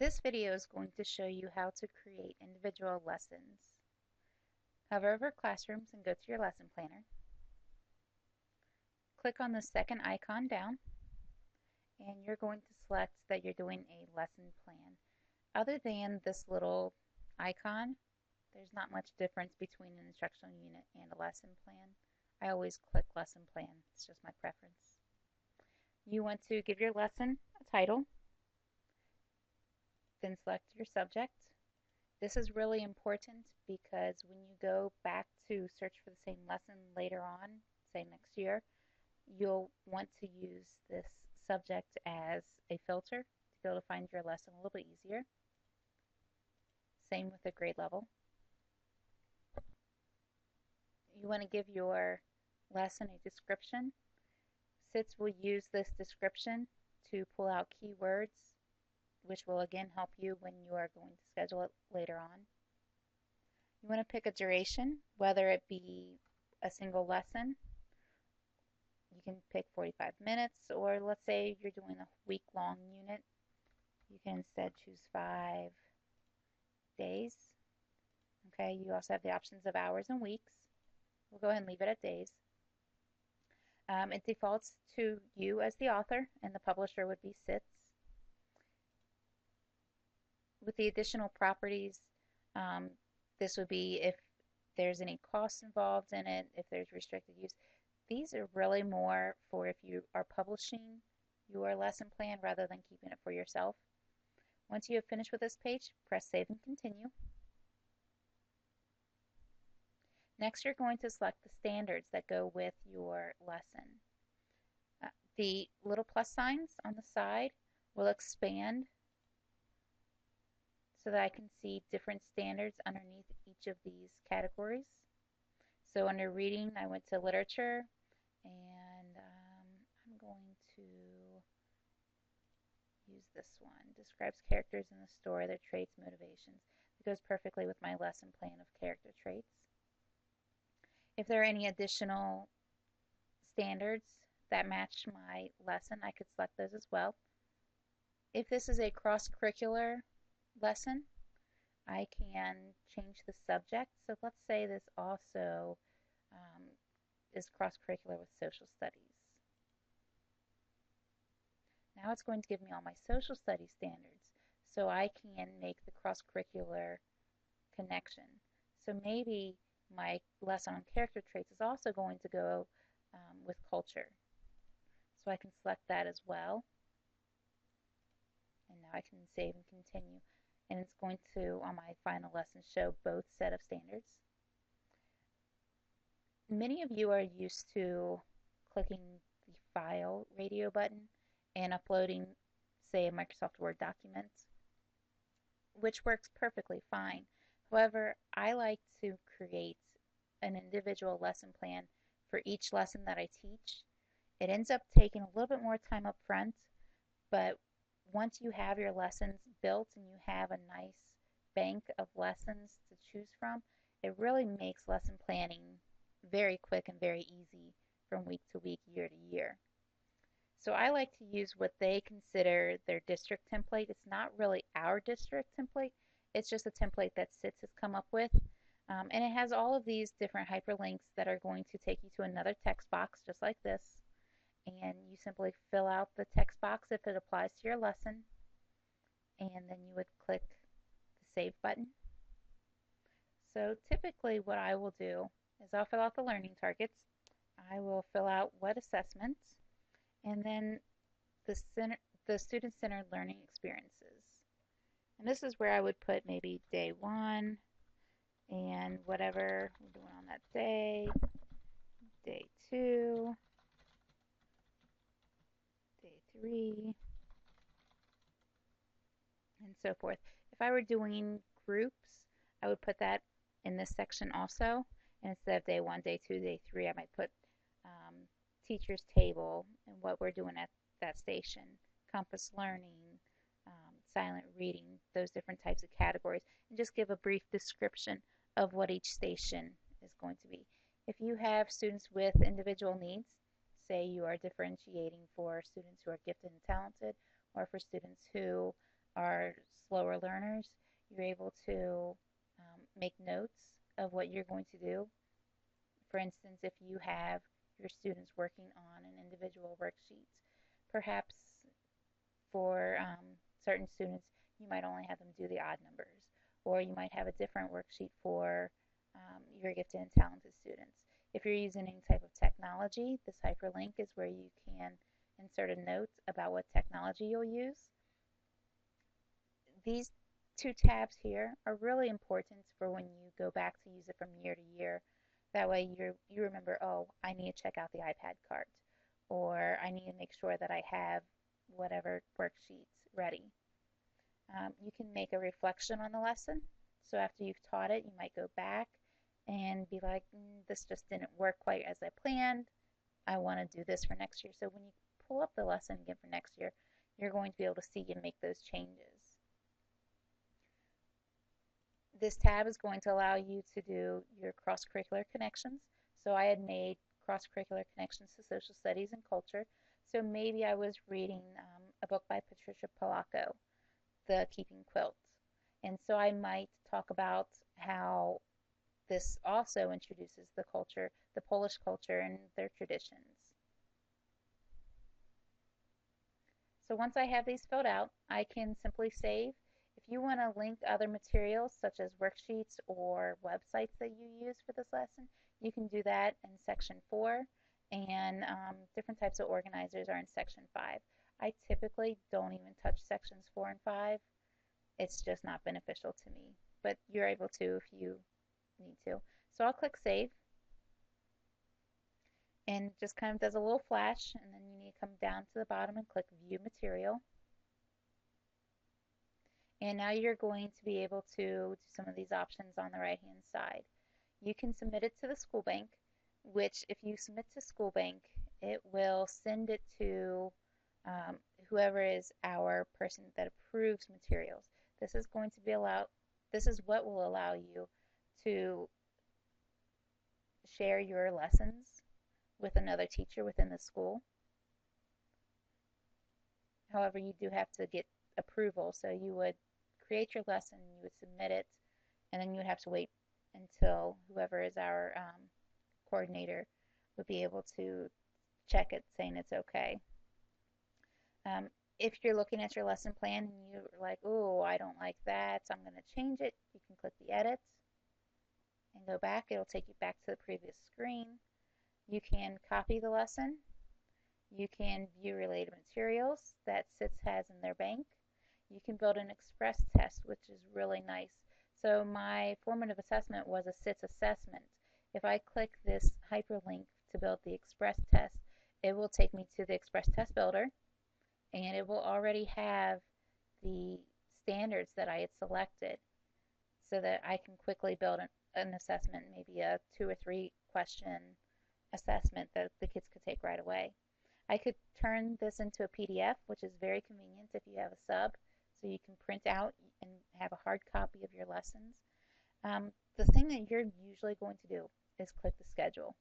This video is going to show you how to create individual lessons. Hover over Classrooms and go to your lesson planner. Click on the second icon down, and you're going to select that you're doing a lesson plan. Other than this little icon, there's not much difference between an instructional unit and a lesson plan. I always click lesson plan, it's just my preference. You want to give your lesson a title, then select your subject. This is really important because when you go back to search for the same lesson later on, say next year, you'll want to use this subject as a filter to be able to find your lesson a little bit easier. Same with the grade level. You want to give your lesson a description. CIITS will use this description to pull out keywords, which will again help you when you are going to schedule it later on. You want to pick a duration, whether it be a single lesson. You can pick 45 minutes, or let's say you're doing a week-long unit. You can instead choose 5 days. Okay, you also have the options of hours and weeks. We'll go ahead and leave it at days. It defaults to you as the author, and the publisher would be CIITS. With the additional properties, this would be if there's any costs involved in it, if there's restricted use. These are really more for if you are publishing your lesson plan rather than keeping it for yourself. Once you have finished with this page, press Save and Continue. Next, you're going to select the standards that go with your lesson. The little plus signs on the side will expand so that I can see different standards underneath each of these categories. So under reading, I went to literature, and I'm going to use this one. Describes characters in the story, their traits, motivations. It goes perfectly with my lesson plan of character traits. If there are any additional standards that match my lesson, I could select those as well. If this is a cross-curricular lesson, I can change the subject. So let's say this also is cross-curricular with social studies. Now it's going to give me all my social studies standards, so I can make the cross-curricular connection. So maybe my lesson on character traits is also going to go with culture. So I can select that as well. And now I can save and continue. And it's going to, on my final lesson, show both set of standards. Many of you are used to clicking the File radio button and uploading, say, a Microsoft Word document, which works perfectly fine. However, I like to create an individual lesson plan for each lesson that I teach. It ends up taking a little bit more time up front, but once you have your lessons built and you have a nice bank of lessons to choose from, it really makes lesson planning very quick and very easy from week to week, year to year. So I like to use what they consider their district template. It's not really our district template. It's just a template that CIITS has come up with. And it has all of these different hyperlinks that are going to take you to another text box just like this. And you simply fill out the text box if it applies to your lesson. And then you would click the Save button. So typically what I will do is I'll fill out the learning targets. I will fill out what assessments, and then the student-centered learning experiences. And this is where I would put maybe day 1 and whatever we're doing on that day, day 2, day 3, and so forth. If I were doing groups, I would put that in this section also. And instead of day 1, day 2, day 3, I might put teacher's table and what we're doing at that station, compass learning, silent reading, those different types of categories, and just give a brief description of what each station is going to be. If you have students with individual needs, say you are differentiating for students who are gifted and talented, or for students who are slower learners, you're able to make notes of what you're going to do. For instance, if you have your students working on an individual worksheet, perhaps for certain students, you might only have them do the odd numbers, or you might have a different worksheet for your gifted and talented students. If you're using any type of technology, this hyperlink is where you can insert a note about what technology you'll use. These two tabs here are really important for when you go back to use it from year to year. That way you remember, oh, I need to check out the iPad cart, or I need to make sure that I have whatever worksheets ready. You can make a reflection on the lesson. So after you've taught it, you might go back and be like, this just didn't work quite as I planned. I want to do this for next year. So when you pull up the lesson again for next year, you're going to be able to see and make those changes. This tab is going to allow you to do your cross-curricular connections. So I had made cross-curricular connections to social studies and culture. So maybe I was reading a book by Patricia Polacco, The Keeping Quilt. And so I might talk about how this also introduces the culture, the Polish culture and their traditions. So once I have these filled out, I can simply save. If you want to link other materials such as worksheets or websites that you use for this lesson, you can do that in section 4, and different types of organizers are in section 5. I typically don't even touch sections 4 and 5. It's just not beneficial to me, but you're able to if you need to. So I'll click save, and just kind of does a little flash, and then you need to come down to the bottom and click view material. And now you're going to be able to do some of these options on the right hand side. You can submit it to the school bank, which if you submit to school bank, it will send it to whoever is our person that approves materials. This is going to be this is what will allow you to share your lessons with another teacher within the school. However, you do have to get approval, so you would create your lesson, you would submit it, and then you would have to wait until whoever is our coordinator would be able to check it saying it's okay. If you're looking at your lesson plan and you're like, oh, I don't like that, so I'm going to change it, you can click the edit and go back. It'll take you back to the previous screen. You can copy the lesson. You can view related materials that CIITS has in their bank. You can build an express test, which is really nice. So my formative assessment was a CIITS assessment. If I click this hyperlink to build the express test, it will take me to the express test builder, and it will already have the standards that I had selected so that I can quickly build an assessment, maybe a 2 or 3 question assessment that the kids could take right away. I could turn this into a PDF, which is very convenient if you have a sub, so you can print out and have a hard copy of your lessons. The thing that you're usually going to do is click the schedule.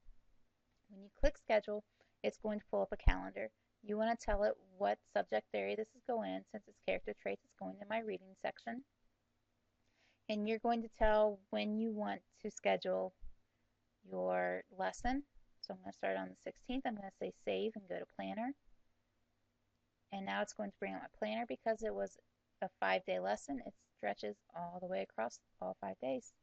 When you click schedule, it's going to pull up a calendar. You want to tell it what subject area this is going in. Since it's character traits, it's going to my reading section. And you're going to tell when you want to schedule your lesson. So I'm going to start on the 16th. I'm going to say save and go to planner. And now it's going to bring up my planner because it was a 5-day lesson. It stretches all the way across all 5 days.